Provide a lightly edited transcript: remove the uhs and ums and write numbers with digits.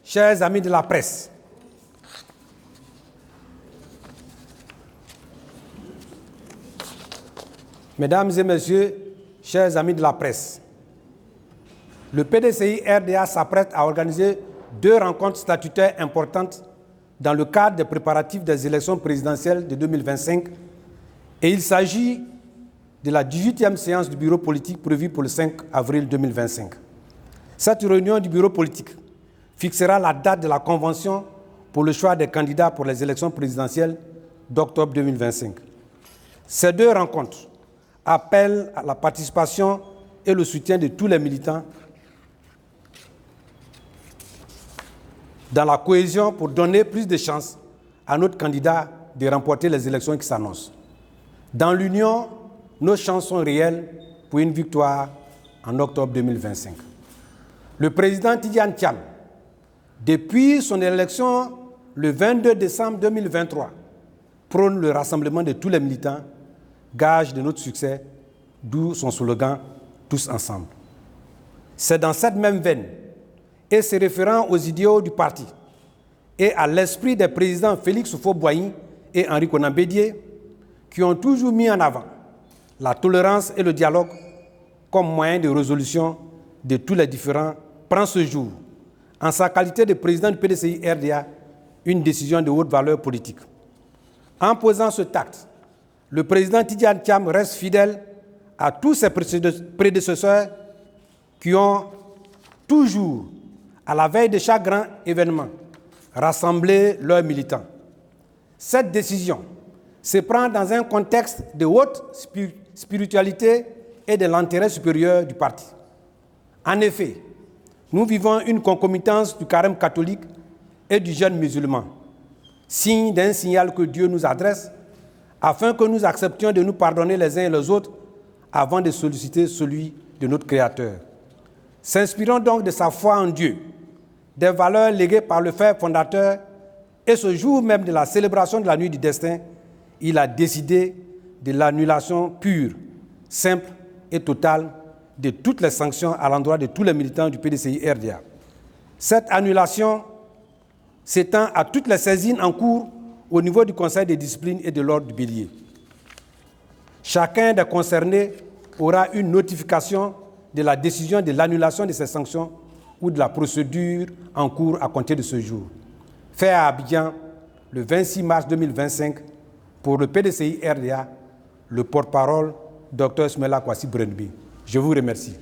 chers amis de la presse, mesdames et messieurs, chers amis de la presse, le PDCI-RDA s'apprête à organiser 2 rencontres statutaires importantes dans le cadre des préparatifs des élections présidentielles de 2025 et il s'agit de la 18e séance du bureau politique prévue pour le 5 avril 2025. Cette réunion du bureau politique fixera la date de la convention pour le choix des candidats pour les élections présidentielles d'octobre 2025. Ces 2 rencontres appellent à la participation et le soutien de tous les militants dans la cohésion pour donner plus de chances à notre candidat de remporter les élections qui s'annoncent. Dans l'Union, nos chances sont réelles pour une victoire en octobre 2025. Le président Tidjane Thiam, depuis son élection le 22 décembre 2023, prône le rassemblement de tous les militants, gage de notre succès, d'où son slogan « Tous ensemble ». C'est dans cette même veine et se référant aux idéaux du parti et à l'esprit des présidents Félix Houphouët-Boigny et Henri Konan Bédié, qui ont toujours mis en avant la tolérance et le dialogue comme moyen de résolution de tous les différends, prend ce jour, en sa qualité de président du PDCI-RDA, une décision de haute valeur politique. En posant ce acte, le président Tidjane Thiam reste fidèle à tous ses prédécesseurs qui ont toujours, à la veille de chaque grand événement, rassemblé leurs militants. Cette décision se prend dans un contexte de haute spiritualité et de l'intérêt supérieur du parti. En effet, nous vivons une concomitance du carême catholique et du jeûne musulman, signe d'un signal que Dieu nous adresse afin que nous acceptions de nous pardonner les uns et les autres avant de solliciter celui de notre Créateur. S'inspirant donc de sa foi en Dieu, des valeurs léguées par le Père fondateur, et ce jour même de la célébration de la nuit du destin, il a décidé de l'annulation pure, simple et totale de toutes les sanctions à l'endroit de tous les militants du PDCI-RDA. Cette annulation s'étend à toutes les saisines en cours au niveau du Conseil de discipline et de l'ordre du Bélier. Chacun des concernés aura une notification de la décision de l'annulation de ces sanctions ou de la procédure en cours à compter de ce jour. Fait à Abidjan le 26 mars 2025 pour le PDCI-RDA, le porte-parole Dr Ismaila Kouassi Brenbi. Je vous remercie.